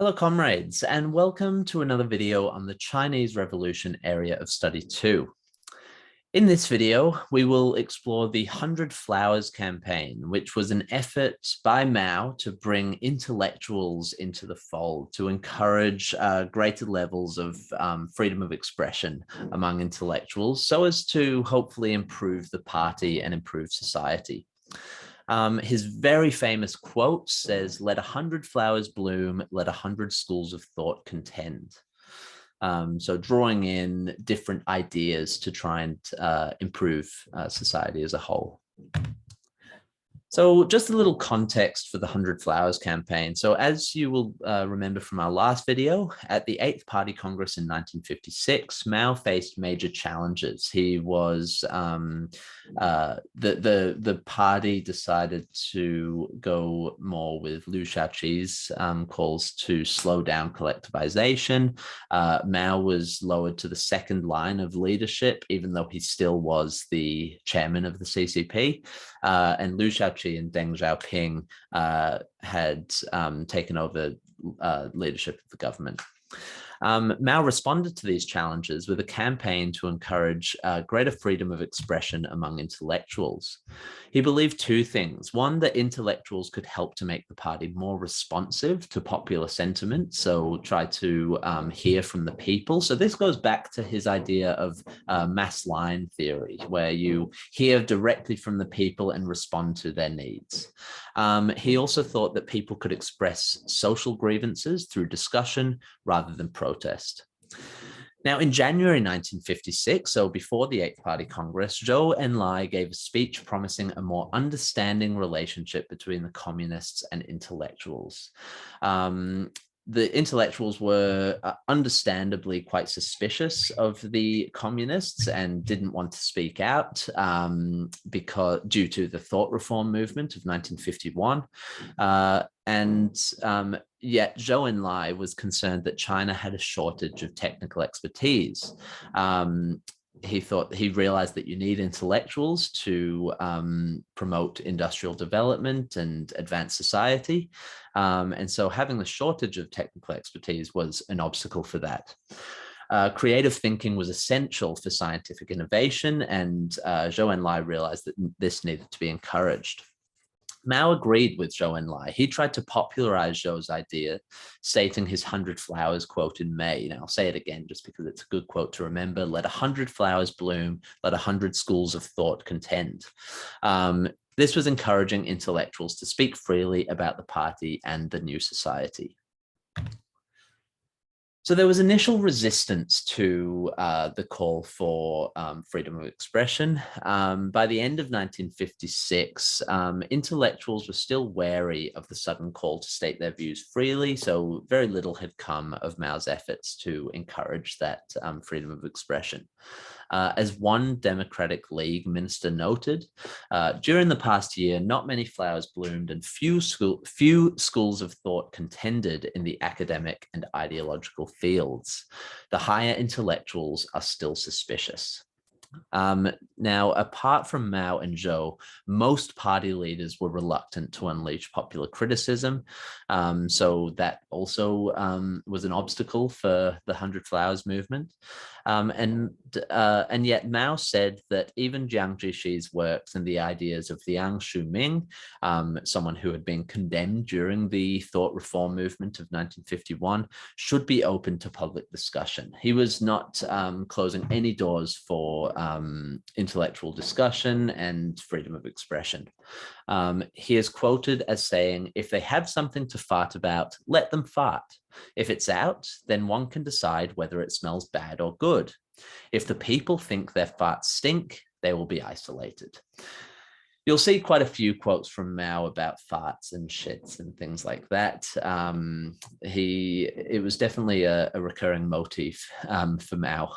Hello, comrades, and welcome to another video on the Chinese Revolution area of Study 2. In this video, we will explore the 100 Flowers campaign, which was an effort by Mao to bring intellectuals into the fold, to encourage greater levels of freedom of expression among intellectuals, so as to hopefully improve the party and improve society. His very famous quote says, "Let 100 flowers bloom, let 100 schools of thought contend." So drawing in different ideas to try and improve society as a whole. So just a little context for the 100 Flowers campaign. So as you will remember from our last video, at the 8th Party Congress in 1956, Mao faced major challenges. He was, the party decided to go more with Liu Shaoqi's calls to slow down collectivization. Mao was lowered to the second line of leadership, even though he still was the chairman of the CCP. And Liu Shaoqi and Deng Xiaoping had taken over leadership of the government. Mao responded to these challenges with a campaign to encourage greater freedom of expression among intellectuals. He believed two things. One, that intellectuals could help to make the party more responsive to popular sentiment, so try to hear from the people. So this goes back to his idea of mass line theory, where you hear directly from the people and respond to their needs. He also thought that people could express social grievances through discussion rather than protest. Now, in January 1956, so before the 8th Party Congress, Zhou Enlai gave a speech promising a more understanding relationship between the communists and intellectuals. The intellectuals were understandably quite suspicious of the communists and didn't want to speak out due to the thought reform movement of 1951. Yet Zhou Enlai was concerned that China had a shortage of technical expertise. He realized that you need intellectuals to promote industrial development and advance society. And so having the shortage of technical expertise was an obstacle for that. Creative thinking was essential for scientific innovation, and Zhou Enlai realized that this needed to be encouraged. Mao agreed with Zhou Enlai. He tried to popularize Zhou's idea, stating his 100 flowers quote in May. And I'll say it again just because it's a good quote to remember. "Let 100 flowers bloom, let 100 schools of thought contend." This was encouraging intellectuals to speak freely about the party and the new society. So there was initial resistance to the call for freedom of expression. By the end of 1956, intellectuals were still wary of the sudden call to state their views freely, so very little had come of Mao's efforts to encourage that freedom of expression. As one Democratic League minister noted, during the past year, not many flowers bloomed and few schools of thought contended in the academic and ideological fields. The higher intellectuals are still suspicious. Now, apart from Mao and Zhou, most party leaders were reluctant to unleash popular criticism. So that also was an obstacle for the 100 Flowers movement. And yet Mao said that even Jiang Zhixi's works and the ideas of Liang Shuming, someone who had been condemned during the thought reform movement of 1951, should be open to public discussion. He was not closing any doors for intellectual discussion and freedom of expression. He is quoted as saying, "If they have something to fart about, let them fart. If it's out, then one can decide whether it smells bad or good. If the people think their farts stink, they will be isolated." You'll see quite a few quotes from Mao about farts and shits and things like that. It was definitely a recurring motif for Mao.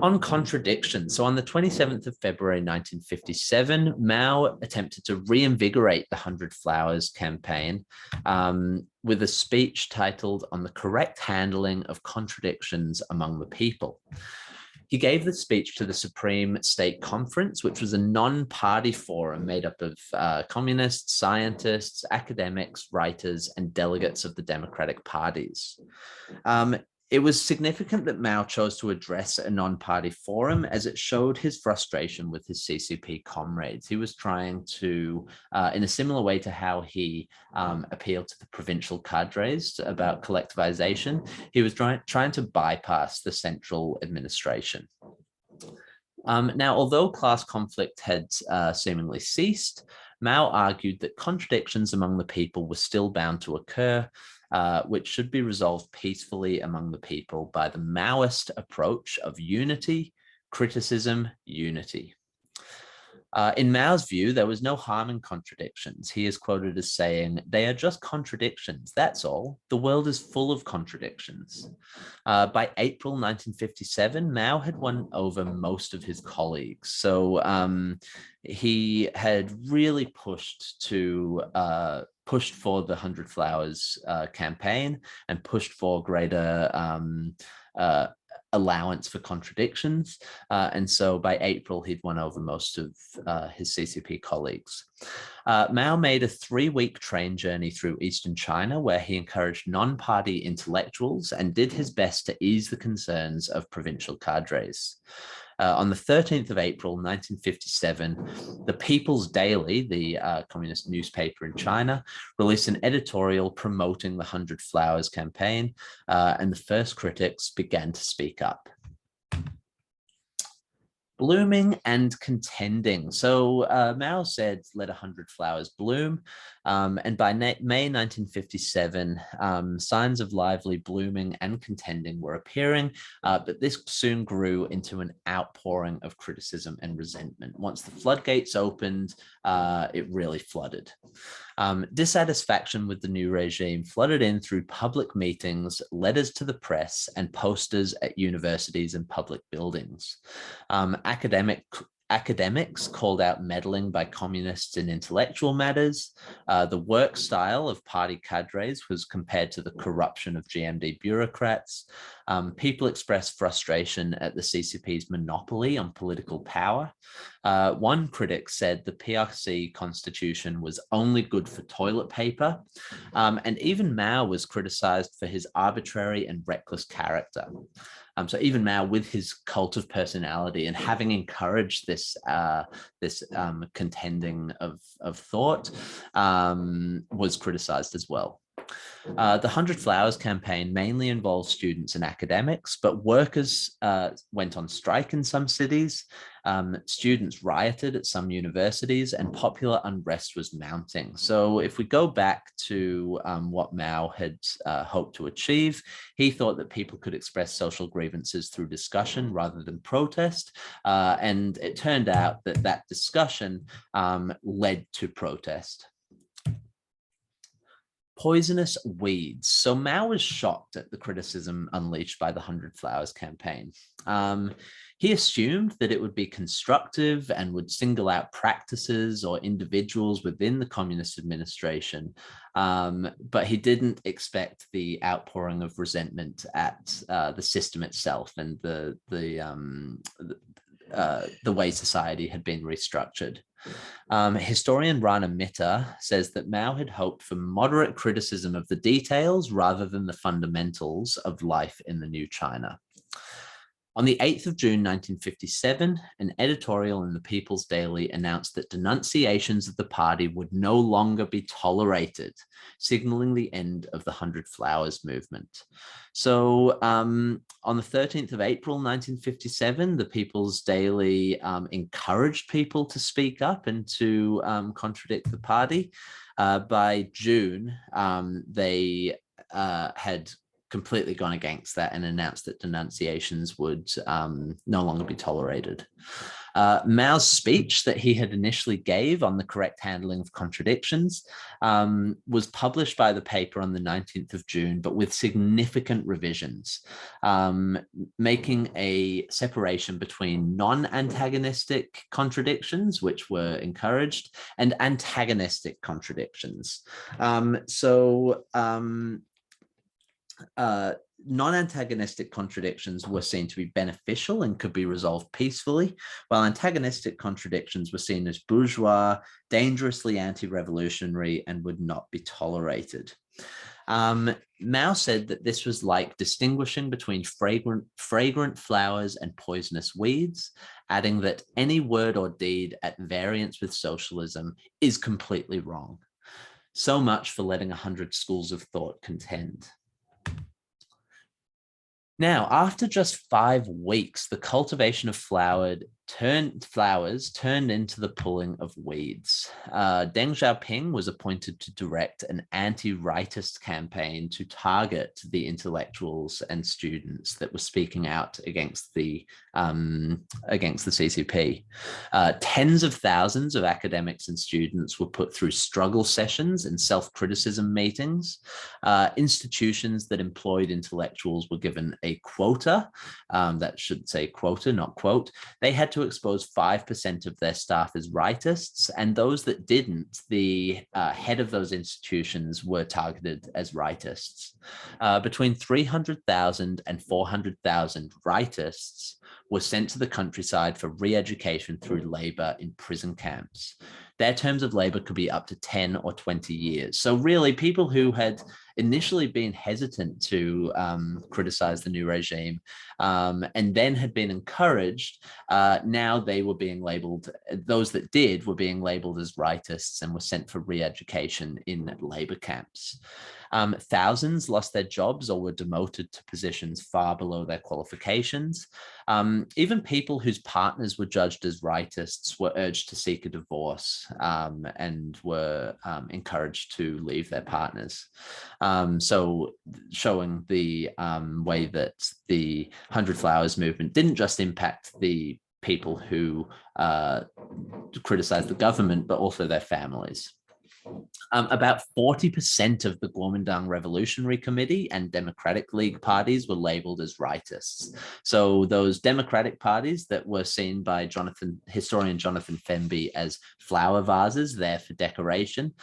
On contradictions, so on the 27th of February 1957, Mao attempted to reinvigorate the 100 Flowers campaign with a speech titled "On the Correct Handling of Contradictions Among the People." He gave the speech to the Supreme State Conference, which was a non-party forum made up of communists, scientists, academics, writers, and delegates of the Democratic parties. It was significant that Mao chose to address a non-party forum as it showed his frustration with his CCP comrades. He was trying to, in a similar way to how he appealed to the provincial cadres about collectivization, he was trying to bypass the central administration. Now, although class conflict had seemingly ceased, Mao argued that contradictions among the people were still bound to occur, which should be resolved peacefully among the people by the Maoist approach of unity, criticism, unity. In Mao's view, there was no harm in contradictions. He is quoted as saying, "They are just contradictions, that's all. The world is full of contradictions." By April 1957, Mao had won over most of his colleagues. So he had really pushed for the 100 Flowers campaign and pushed for greater allowance for contradictions. And so by April, he'd won over most of his CCP colleagues. Mao made a 3-week train journey through Eastern China, where he encouraged non-party intellectuals and did his best to ease the concerns of provincial cadres. On the 13th of April, 1957, the People's Daily, the communist newspaper in China, released an editorial promoting the 100 Flowers campaign, and the first critics began to speak up. Blooming and contending. So Mao said, "Let 100 flowers bloom." And by May 1957, signs of lively blooming and contending were appearing, but this soon grew into an outpouring of criticism and resentment. Once the floodgates opened, it really flooded. Dissatisfaction with the new regime flooded in through public meetings, letters to the press, and posters at universities and public buildings. Academics called out meddling by communists in intellectual matters. The work style of party cadres was compared to the corruption of GMD bureaucrats. People expressed frustration at the CCP's monopoly on political power. One critic said the PRC constitution was only good for toilet paper. And even Mao was criticized for his arbitrary and reckless character. So even Mao, with his cult of personality and having encouraged this contending of thought, was criticized as well. The 100 Flowers campaign mainly involved students and academics, but workers went on strike in some cities. Students rioted at some universities, and popular unrest was mounting. So if we go back to what Mao had hoped to achieve, he thought that people could express social grievances through discussion rather than protest. And it turned out that that discussion led to protest. Poisonous weeds. So Mao was shocked at the criticism unleashed by the 100 Flowers campaign. He assumed that it would be constructive and would single out practices or individuals within the communist administration, but he didn't expect the outpouring of resentment at the system itself and the way society had been restructured. Historian Rana Mitter says that Mao had hoped for moderate criticism of the details rather than the fundamentals of life in the new China. On the 8th of June, 1957, an editorial in the People's Daily announced that denunciations of the party would no longer be tolerated, signaling the end of the 100 Flowers movement. So on the 13th of April, 1957, the People's Daily encouraged people to speak up and to contradict the party. By June, they had completely gone against that and announced that denunciations would no longer be tolerated. Mao's speech that he had initially gave on the correct handling of contradictions was published by the paper on the 19th of June, but with significant revisions, making a separation between non-antagonistic contradictions, which were encouraged, and antagonistic contradictions. Non-antagonistic contradictions were seen to be beneficial and could be resolved peacefully, while antagonistic contradictions were seen as bourgeois, dangerously anti-revolutionary, and would not be tolerated. Mao said that this was like distinguishing between fragrant flowers and poisonous weeds, adding that any word or deed at variance with socialism is completely wrong. So much for letting 100 schools of thought contend. Now, after just 5 weeks, the cultivation of flowers turned into the pulling of weeds. Deng Xiaoping was appointed to direct an anti-rightist campaign to target the intellectuals and students that were speaking out against the CCP. Tens of thousands of academics and students were put through struggle sessions and self-criticism meetings. Institutions that employed intellectuals were given a quota, that should say quota, not quote. They had to expose 5% of their staff as rightists, and those that didn't, the head of those institutions were targeted as rightists. Between 300,000 and 400,000 rightists were sent to the countryside for re-education through labor in prison camps. Their terms of labor could be up to 10 or 20 years. So really, people who had initially been hesitant to criticize the new regime and then had been encouraged, now they were being labeled, those that did were being labeled as rightists and were sent for re-education in labor camps. Thousands lost their jobs or were demoted to positions far below their qualifications. Even people whose partners were judged as rightists were urged to seek a divorce and were encouraged to leave their partners. So showing the way that the 100 Flowers movement didn't just impact the people who criticized the government, but also their families. About 40% of the Kuomintang Revolutionary Committee and Democratic League parties were labeled as rightists. So those Democratic parties that were seen by historian Jonathan Femby as flower vases there for decoration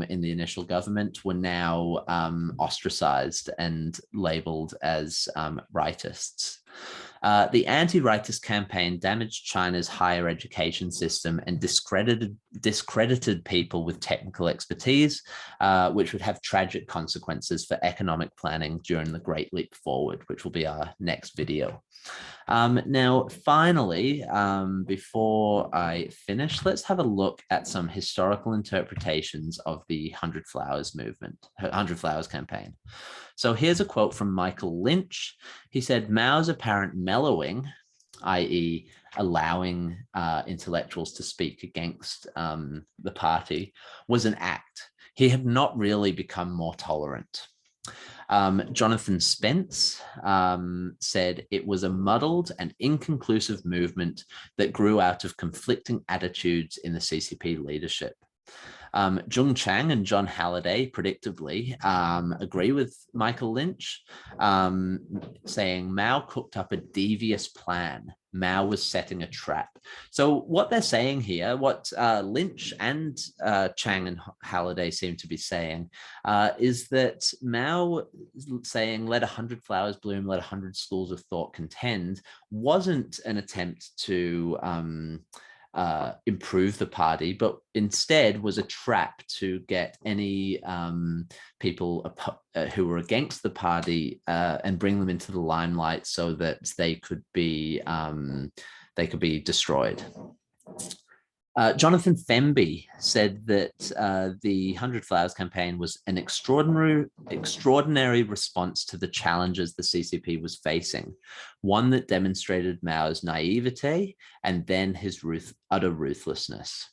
in the initial government were now ostracized and labeled as rightists. The Anti-Rightist Campaign damaged China's higher education system and discredited people with technical expertise, which would have tragic consequences for economic planning during the Great Leap Forward, which will be our next video. Now, finally, before I finish, let's have a look at some historical interpretations of the 100 Flowers movement, 100 Flowers campaign. So here's a quote from Michael Lynch. He said, Mao's apparent mellowing, i.e. allowing intellectuals to speak against the party, was an act. He had not really become more tolerant. Jonathan Spence said it was a muddled and inconclusive movement that grew out of conflicting attitudes in the CCP leadership. Jung Chang and John Halliday predictably agree with Michael Lynch, saying Mao cooked up a devious plan. Mao was setting a trap. So what they're saying here, what Lynch and Chang and Halliday seem to be saying, is that Mao saying let 100 flowers bloom, let 100 schools of thought contend, wasn't an attempt to improve the party, but instead was a trap to get any people who were against the party and bring them into the limelight so that they could be destroyed. Jonathan Femby said that the 100 Flowers campaign was an extraordinary response to the challenges the CCP was facing, one that demonstrated Mao's naivete and then his utter ruthlessness.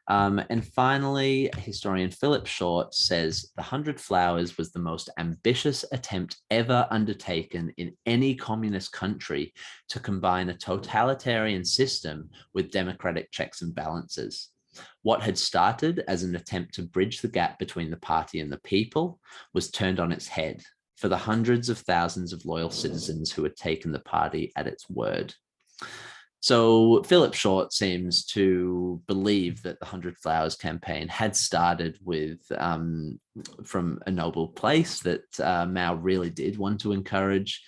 And finally, historian Philip Short says the 100 Flowers was the most ambitious attempt ever undertaken in any communist country to combine a totalitarian system with democratic checks and balances. What had started as an attempt to bridge the gap between the party and the people was turned on its head for the hundreds of thousands of loyal citizens who had taken the party at its word. So Philip Short seems to believe that the 100 Flowers campaign had started with from a noble place, that Mao really did want to encourage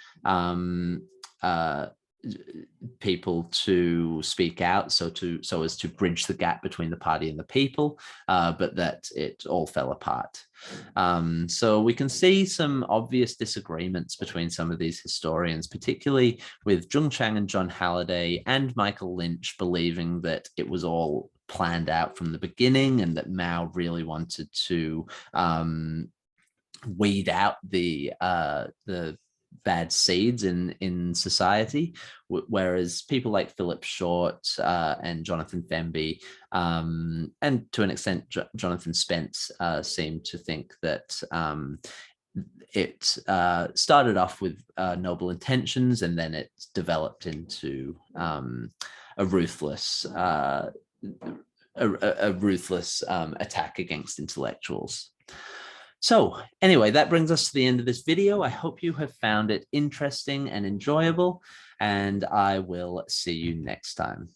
people to speak out, so as to bridge the gap between the party and the people, but that it all fell apart. So we can see some obvious disagreements between some of these historians, particularly with Zheng Chang and John Halliday and Michael Lynch believing that it was all planned out from the beginning, and that Mao really wanted to weed out the bad seeds in society, whereas people like Philip Short and Jonathan Femby, and to an extent Jonathan Spence, seem to think that it started off with noble intentions, and then it developed into a ruthless attack against intellectuals. So anyway, that brings us to the end of this video. I hope you have found it interesting and enjoyable, and I will see you next time.